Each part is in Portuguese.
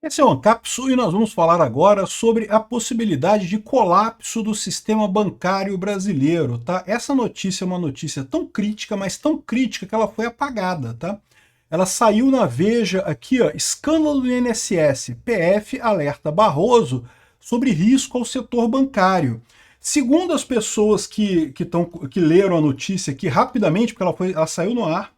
Esse é o Ancapsu e nós vamos falar agora sobre a possibilidade de colapso do sistema bancário brasileiro, tá? Essa notícia é uma notícia tão crítica, mas tão crítica que ela foi apagada, tá? Ela saiu na Veja aqui, ó, escândalo do INSS, PF alerta Barroso sobre risco ao setor bancário. Segundo as pessoas que leram a notícia aqui rapidamente, porque ela saiu no ar,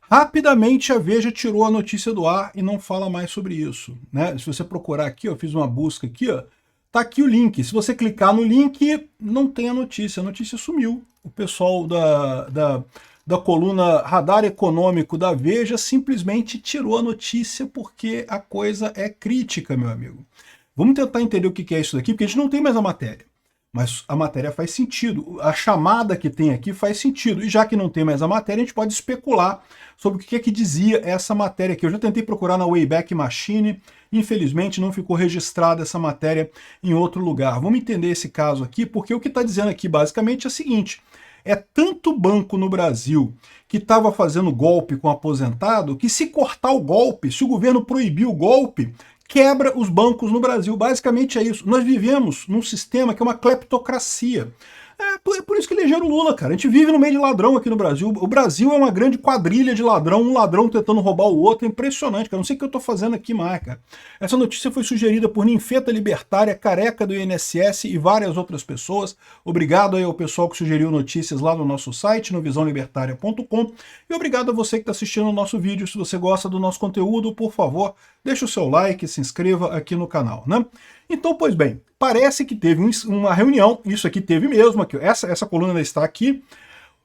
rapidamente a Veja tirou a notícia do ar e não fala mais sobre isso, né? Se você procurar aqui, eu fiz uma busca aqui, ó, tá aqui o link. Se você clicar no link, não tem a notícia sumiu. O pessoal da coluna Radar Econômico da Veja simplesmente tirou a notícia porque a coisa é crítica, meu amigo. Vamos tentar entender o que é isso daqui, porque a gente não tem mais a matéria. Mas a matéria faz sentido, a chamada que tem aqui faz sentido. E já que não tem mais a matéria, a gente pode especular sobre o que é que dizia essa matéria aqui. Eu já tentei procurar na Wayback Machine, infelizmente não ficou registrada essa matéria em outro lugar. Vamos entender esse caso aqui, porque o que está dizendo aqui basicamente é o seguinte: é tanto banco no Brasil que estava fazendo golpe com aposentado, que se cortar o golpe, se o governo proibir o golpe, quebra os bancos no Brasil. Basicamente é isso. Nós vivemos num sistema que é uma cleptocracia. É por isso que elegeram o Lula, cara. A gente vive no meio de ladrão aqui no Brasil. O Brasil é uma grande quadrilha de ladrão, um ladrão tentando roubar o outro. É impressionante, cara. Não sei o que eu tô fazendo aqui mais, cara. Essa notícia foi sugerida por Ninfeta Libertária, Careca do INSS e várias outras pessoas. Obrigado aí ao pessoal que sugeriu notícias lá no nosso site, no visãolibertaria.com. E obrigado a você que está assistindo o nosso vídeo. Se você gosta do nosso conteúdo, por favor, deixa o seu like, se inscreva aqui no canal, né? Então, pois bem, parece que teve uma reunião, isso aqui teve mesmo, aqui, essa coluna está aqui.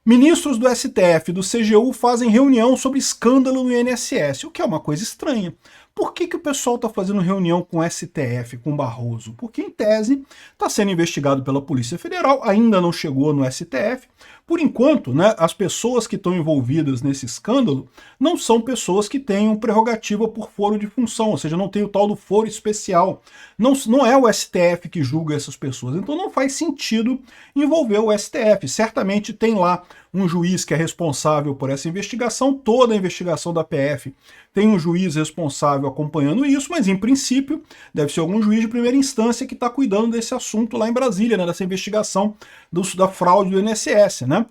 Ministros do STF e do CGU fazem reunião sobre escândalo no INSS, o que é uma coisa estranha. Por que o pessoal está fazendo reunião com o STF, com Barroso? Porque, em tese, está sendo investigado pela Polícia Federal, ainda não chegou no STF. Por enquanto, né, as pessoas que estão envolvidas nesse escândalo não são pessoas que tenham prerrogativa por foro de função, ou seja, não tem o tal do foro especial. Não é o STF que julga essas pessoas, então não faz sentido envolver o STF. Certamente tem lá um juiz que é responsável por essa investigação, toda a investigação da PF tem um juiz responsável acompanhando isso, mas em princípio deve ser algum juiz de primeira instância que está cuidando desse assunto lá em Brasília, né, dessa investigação da fraude do INSS, né?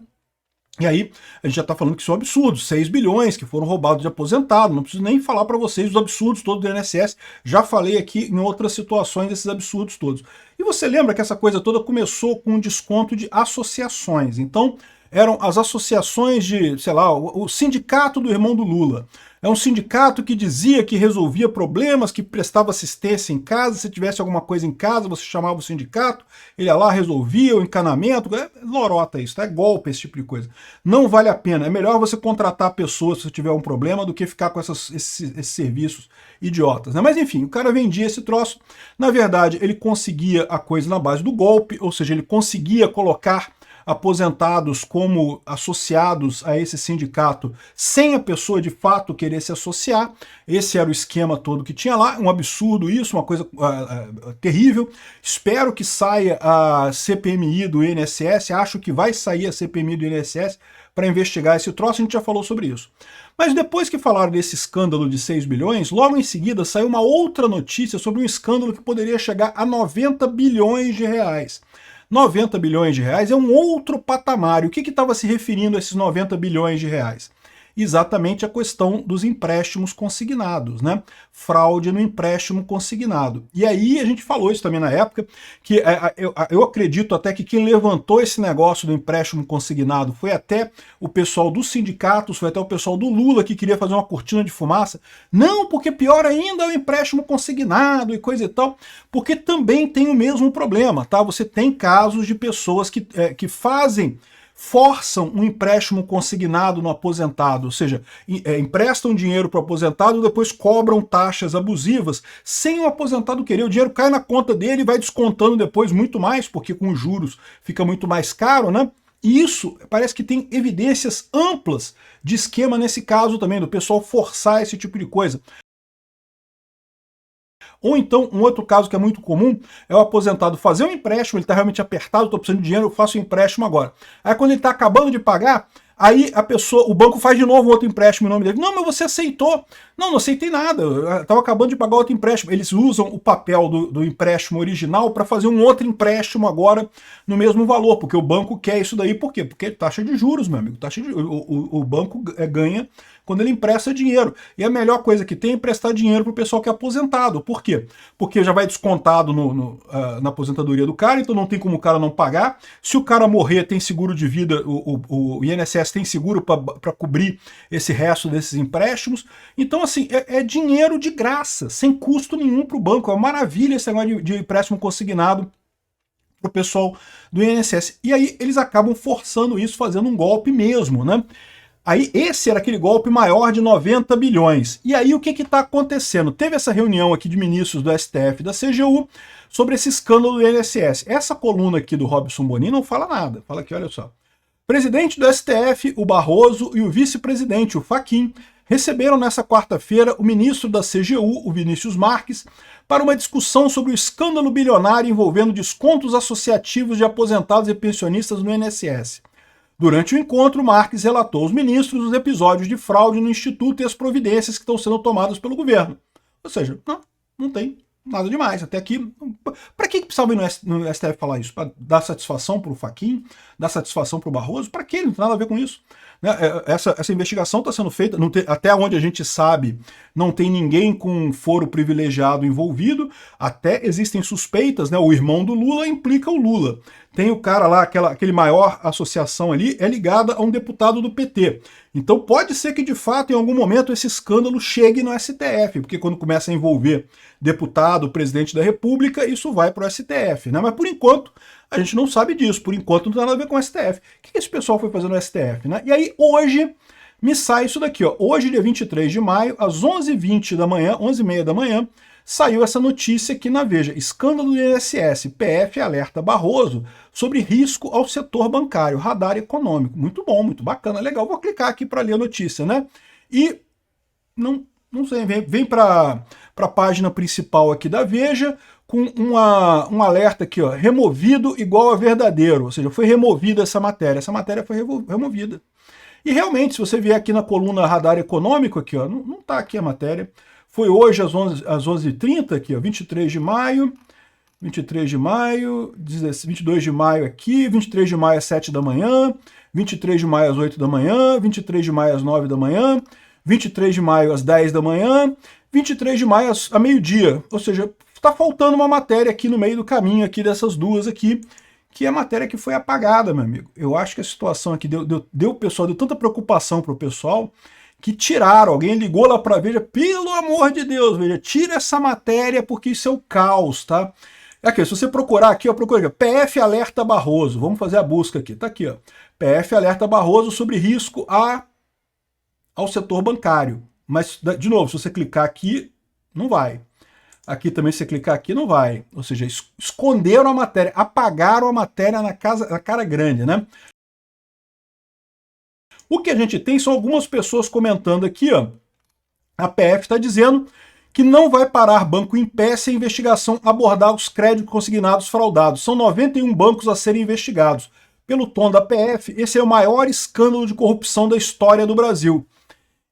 E aí, a gente já está falando que isso é um absurdo, 6 bilhões que foram roubados de aposentado, não preciso nem falar para vocês os absurdos todos do INSS, já falei aqui em outras situações desses absurdos todos. E você lembra que essa coisa toda começou com um desconto de associações, então eram as associações de, sei lá, o sindicato do irmão do Lula. É um sindicato que dizia que resolvia problemas, que prestava assistência em casa, se tivesse alguma coisa em casa, você chamava o sindicato, ele ia lá, resolvia o encanamento, é lorota isso, é golpe, esse tipo de coisa. Não vale a pena, é melhor você contratar pessoas se você tiver um problema do que ficar com esses serviços idiotas, né? Mas enfim, o cara vendia esse troço, na verdade ele conseguia a coisa na base do golpe, ou seja, ele conseguia colocar aposentados como associados a esse sindicato sem a pessoa de fato querer se associar. Esse era o esquema todo que tinha lá, um absurdo isso, uma coisa terrível. Espero que saia a CPMI do INSS, acho que vai sair a CPMI do INSS para investigar esse troço, a gente já falou sobre isso. Mas depois que falaram desse escândalo de 6 bilhões, logo em seguida saiu uma outra notícia sobre um escândalo que poderia chegar a 90 bilhões de reais. 90 bilhões de reais é um outro patamar. E o que estava se referindo a esses 90 bilhões de reais? Exatamente a questão dos empréstimos consignados, né? Fraude no empréstimo consignado. E aí a gente falou isso também na época, que eu acredito até que quem levantou esse negócio do empréstimo consignado foi até o pessoal dos sindicatos, foi até o pessoal do Lula que queria fazer uma cortina de fumaça. Não, porque pior ainda é o empréstimo consignado e coisa e tal, porque também tem o mesmo problema, tá? Você tem casos de pessoas que forçam um empréstimo consignado no aposentado, ou seja, emprestam dinheiro para o aposentado e depois cobram taxas abusivas sem o aposentado querer. O dinheiro cai na conta dele e vai descontando depois muito mais, porque com os juros fica muito mais caro, né? E isso parece que tem evidências amplas de esquema nesse caso também, do pessoal forçar esse tipo de coisa. Ou então, um outro caso que é muito comum é o aposentado fazer um empréstimo, ele está realmente apertado, estou precisando de dinheiro, eu faço um empréstimo agora. Aí quando ele está acabando de pagar, Aí a pessoa, o banco faz de novo outro empréstimo em nome dele. Não, mas você aceitou. Não, não aceitei nada. Eu estava acabando de pagar outro empréstimo. Eles usam o papel do empréstimo original para fazer um outro empréstimo agora no mesmo valor, porque o banco quer isso daí. Por quê? Porque é taxa de juros, meu amigo. Taxa de, o banco ganha quando ele empresta dinheiro. E a melhor coisa que tem é emprestar dinheiro para o pessoal que é aposentado. Por quê? Porque já vai descontado na aposentadoria do cara, então não tem como o cara não pagar. Se o cara morrer, tem seguro de vida, o INSS tem seguro para cobrir esse resto desses empréstimos. Então, assim, é dinheiro de graça, sem custo nenhum para o banco. É uma maravilha esse negócio de empréstimo consignado para o pessoal do INSS. E aí eles acabam forçando isso, fazendo um golpe mesmo, né? Aí esse era aquele golpe maior de 90 bilhões. E aí o que está acontecendo? Teve essa reunião aqui de ministros do STF e da CGU sobre esse escândalo do INSS. Essa coluna aqui do Robson Bonini não fala nada. Fala aqui, olha só. Presidente do STF, o Barroso, e o vice-presidente, o Fachin, receberam nessa quarta-feira o ministro da CGU, o Vinícius Marques, para uma discussão sobre o escândalo bilionário envolvendo descontos associativos de aposentados e pensionistas no INSS. Durante o encontro, Marques relatou aos ministros os episódios de fraude no Instituto e as providências que estão sendo tomadas pelo governo. Ou seja, não tem nada demais. Até aqui, para que precisava ir no STF falar isso? Para dar satisfação para o Fachin? Dar satisfação para o Barroso? Para que? Não tem nada a ver com isso. Essa investigação está sendo feita, até onde a gente sabe, não tem ninguém com foro privilegiado envolvido, até existem suspeitas, né? O irmão do Lula implica o Lula. Tem o cara lá, aquele maior associação ali, é ligada a um deputado do PT. Então pode ser que de fato em algum momento esse escândalo chegue no STF, porque quando começa a envolver deputado, presidente da República, isso vai para o STF, né? Mas por enquanto a gente não sabe disso, por enquanto não tem nada a ver com o STF. O que esse pessoal foi fazer no STF, né? E aí hoje me sai isso daqui, ó. Hoje, dia 23 de maio, às 11h20 da manhã, 11h30 da manhã, saiu essa notícia aqui na Veja. Escândalo do INSS, PF alerta Barroso sobre risco ao setor bancário, radar econômico. Muito bom, muito bacana, legal. Vou clicar aqui para ler a notícia, né? E não sei, vem para a página principal aqui da Veja, com um alerta aqui, ó, removido igual a verdadeiro, ou seja, foi removida essa matéria foi removida. E realmente, se você vier aqui na coluna radar econômico, aqui, ó, não está aqui a matéria, foi hoje às 11h30, aqui, ó, 23 de maio, 22 de maio aqui, 23 de maio às 7 da manhã, 23 de maio às 8 da manhã, 23 de maio às 9 da manhã, 23 de maio às 10 da manhã, 23 de maio a meio-dia, ou seja, está faltando uma matéria aqui no meio do caminho aqui dessas duas aqui, que é a matéria que foi apagada, meu amigo. Eu acho que a situação aqui deu tanta preocupação para o pessoal que tiraram, alguém ligou lá para a Veja, pelo amor de Deus, Veja, tira essa matéria porque isso é o caos, tá? Aqui, se você procurar aqui, ó, procura aqui, PF alerta Barroso, vamos fazer a busca aqui, tá aqui, ó, PF alerta Barroso sobre risco ao setor bancário. Mas, de novo, se você clicar aqui, não vai. Aqui também, se você clicar aqui, não vai. Ou seja, esconderam a matéria, apagaram a matéria na cara grande, né? O que a gente tem são algumas pessoas comentando aqui, ó. A PF está dizendo que não vai parar banco em pé se a investigação abordar os créditos consignados fraudados. São 91 bancos a serem investigados. Pelo tom da PF, esse é o maior escândalo de corrupção da história do Brasil.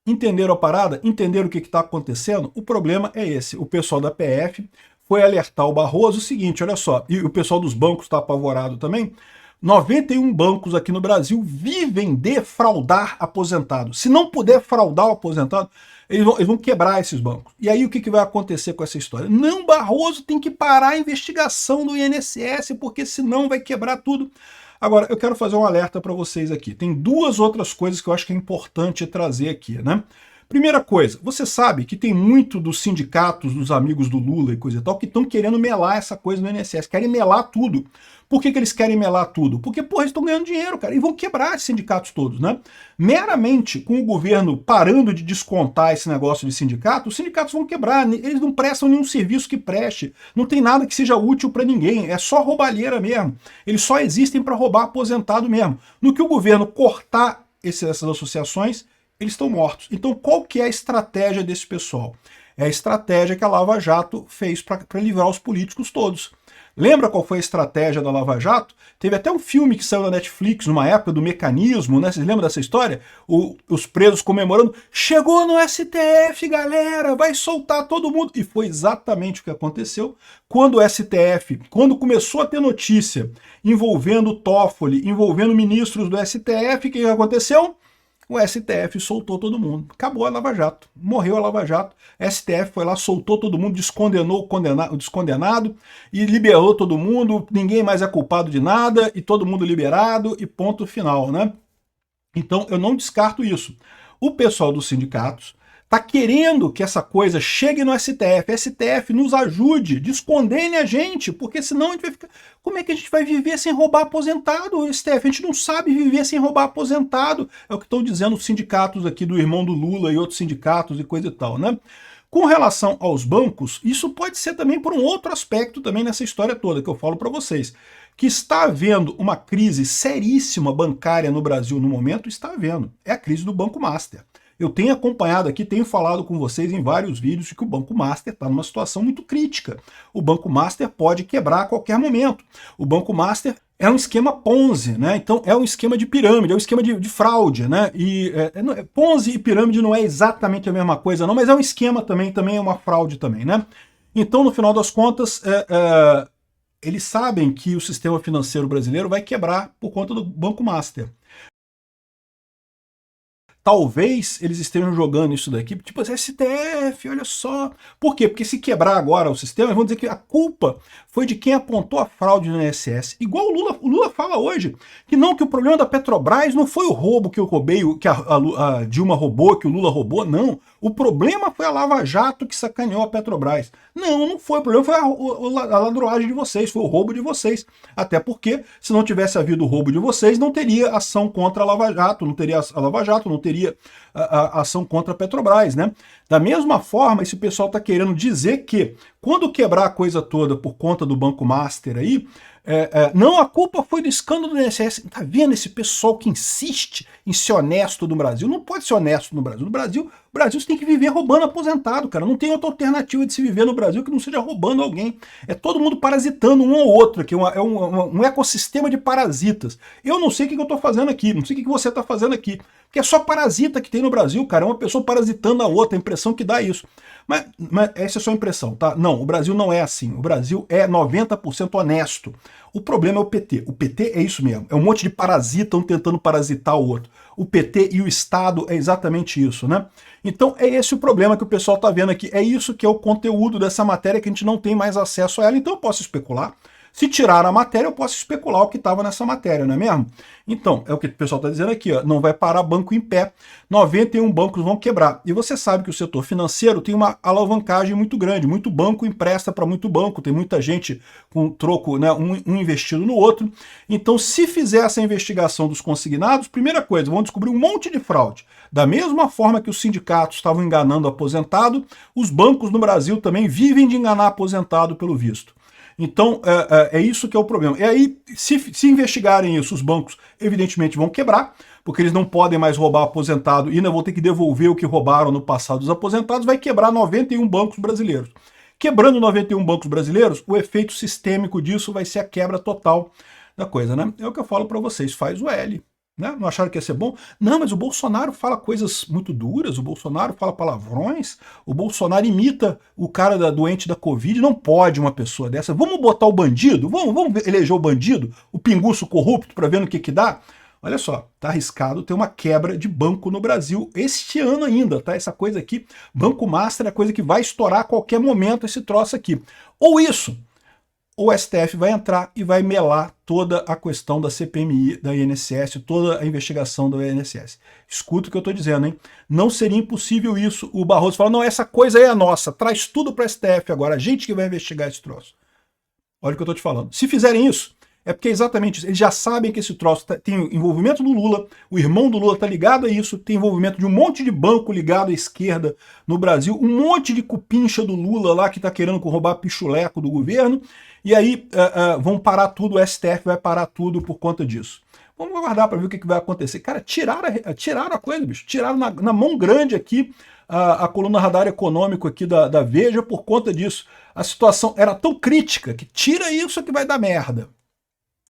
Entenderam a parada? Entenderam o que está acontecendo? O problema é esse. O pessoal da PF foi alertar o Barroso o seguinte, olha só, e o pessoal dos bancos está apavorado também, 91 bancos aqui no Brasil vivem de fraudar aposentado. Se não puder fraudar o aposentado, eles vão quebrar esses bancos. E aí o que vai acontecer com essa história? Não, Barroso tem que parar a investigação do INSS, porque senão vai quebrar tudo. Agora, eu quero fazer um alerta para vocês aqui. Tem duas outras coisas que eu acho que é importante trazer aqui, né? Primeira coisa, você sabe que tem muito dos sindicatos, dos amigos do Lula e coisa e tal, que estão querendo melar essa coisa no INSS, querem melar tudo. Por que eles querem melar tudo? Porque, porra, eles estão ganhando dinheiro, cara, e vão quebrar esses sindicatos todos, né? Meramente, com o governo parando de descontar esse negócio de sindicato, os sindicatos vão quebrar, eles não prestam nenhum serviço que preste, não tem nada que seja útil para ninguém, é só roubalheira mesmo. Eles só existem para roubar aposentado mesmo. No que o governo cortar essas associações, eles estão mortos. Então, qual que é a estratégia desse pessoal? É a estratégia que a Lava Jato fez para livrar os políticos todos. Lembra qual foi a estratégia da Lava Jato? Teve até um filme que saiu na Netflix, numa época do Mecanismo, né? Vocês lembram dessa história? Os presos comemorando, chegou no STF, galera, vai soltar todo mundo. E foi exatamente o que aconteceu quando o STF, quando começou a ter notícia envolvendo o Toffoli, envolvendo ministros do STF, o que aconteceu? O STF soltou todo mundo. Acabou a Lava Jato. Morreu a Lava Jato. STF foi lá, soltou todo mundo, descondenou o descondenado e liberou todo mundo. Ninguém mais é culpado de nada e todo mundo liberado e ponto final, né? Então eu não descarto isso. O pessoal dos sindicatos está querendo que essa coisa chegue no STF. STF nos ajude, descondene a gente, porque senão a gente vai ficar... Como é que a gente vai viver sem roubar aposentado, STF? A gente não sabe viver sem roubar aposentado. É o que estão dizendo os sindicatos aqui do irmão do Lula e outros sindicatos e coisa e tal, né? Com relação aos bancos, isso pode ser também por um outro aspecto também nessa história toda que eu falo para vocês. Que está havendo uma crise seríssima bancária no Brasil no momento, está havendo. É a crise do Banco Master. Eu tenho acompanhado aqui, tenho falado com vocês em vários vídeos de que o Banco Master está numa situação muito crítica. O Banco Master pode quebrar a qualquer momento. O Banco Master é um esquema Ponzi, né? Então é um esquema de pirâmide, é um esquema de fraude, né? E Ponzi e pirâmide não é exatamente a mesma coisa, não, mas é um esquema também é uma fraude também, né? Então, no final das contas, eles sabem que o sistema financeiro brasileiro vai quebrar por conta do Banco Master. Talvez eles estejam jogando isso daqui, tipo, STF, olha só. Por quê? Porque se quebrar agora o sistema, eles vão dizer que a culpa foi de quem apontou a fraude no INSS. Igual o Lula fala hoje, que o problema da Petrobras não foi o roubo que eu roubei, que a Dilma roubou, que o Lula roubou, não. O problema foi a Lava Jato que sacaneou a Petrobras. Não foi. O problema foi a ladroagem de vocês, foi o roubo de vocês. Até porque, se não tivesse havido o roubo de vocês, não teria ação contra a Lava Jato, não teria a Lava Jato, não teria a ação contra a Petrobras, né? Da mesma forma, esse pessoal está querendo dizer que, quando quebrar a coisa toda por conta do Banco Master aí, não, a culpa foi do escândalo do INSS. Tá vendo esse pessoal que insiste em ser honesto no Brasil? Não pode ser honesto no Brasil. No Brasil você tem que viver roubando aposentado, cara. Não tem outra alternativa de se viver no Brasil que não seja roubando alguém. É todo mundo parasitando um ao outro, que é um ecossistema de parasitas. Eu não sei o que eu tô fazendo aqui, não sei o que você tá fazendo aqui. Porque é só parasita que tem no Brasil, cara. É uma pessoa parasitando a outra, a impressão que dá isso. Mas essa é só a impressão, tá? Não, o Brasil não é assim. O Brasil é 90% honesto. O problema é o PT. O PT é isso mesmo. É um monte de parasita, um tentando parasitar o outro. O PT e o Estado é exatamente isso, né? Então é esse o problema que o pessoal tá vendo aqui. É isso que é o conteúdo dessa matéria, que a gente não tem mais acesso a ela. Então eu posso especular. Se tirar a matéria, eu posso especular o que estava nessa matéria, não é mesmo? Então, é o que o pessoal está dizendo aqui, ó, não vai parar banco em pé, 91 bancos vão quebrar. E você sabe que o setor financeiro tem uma alavancagem muito grande, muito banco empresta para muito banco, tem muita gente com troco, né, um investido no outro. Então, se fizer essa investigação dos consignados, primeira coisa, vão descobrir um monte de fraude. Da mesma forma que os sindicatos estavam enganando aposentado, os bancos no Brasil também vivem de enganar aposentado pelo visto. Então, é isso que é o problema. E aí, se investigarem isso, os bancos evidentemente vão quebrar, porque eles não podem mais roubar aposentado e ainda vão ter que devolver o que roubaram no passado dos aposentados, vai quebrar 91 bancos brasileiros. Quebrando 91 bancos brasileiros, o efeito sistêmico disso vai ser a quebra total da coisa, né? É o que eu falo para vocês, faz o L. Né? Não acharam que ia ser bom? Não, mas o Bolsonaro fala coisas muito duras, o Bolsonaro fala palavrões, o Bolsonaro imita o cara doente da Covid, não pode uma pessoa dessa. Vamos botar o bandido? Vamos eleger o bandido? O pinguço corrupto para ver no que dá? Olha só, tá arriscado ter uma quebra de banco no Brasil este ano ainda, tá? Essa coisa aqui, Banco Master é a coisa que vai estourar a qualquer momento esse troço aqui. Ou isso, o STF vai entrar e vai melar toda a questão da CPMI, da INSS, toda a investigação do INSS. Escuta o que eu estou dizendo, hein? Não seria impossível isso. O Barroso fala, não, essa coisa aí é nossa, traz tudo para o STF agora, a gente que vai investigar esse troço. Olha o que eu estou te falando. Se fizerem isso, é porque é exatamente isso. Eles já sabem que esse troço tem envolvimento do Lula, o irmão do Lula está ligado a isso, tem envolvimento de um monte de banco ligado à esquerda no Brasil, um monte de cupincha do Lula lá que está querendo roubar pichuleco do governo, e aí vão parar tudo, o STF vai parar tudo por conta disso. Vamos aguardar para ver o que vai acontecer. Cara, tiraram a coisa, bicho. Tiraram na mão grande aqui a coluna Radar Econômico aqui da Veja por conta disso. A situação era tão crítica que tira isso que vai dar merda.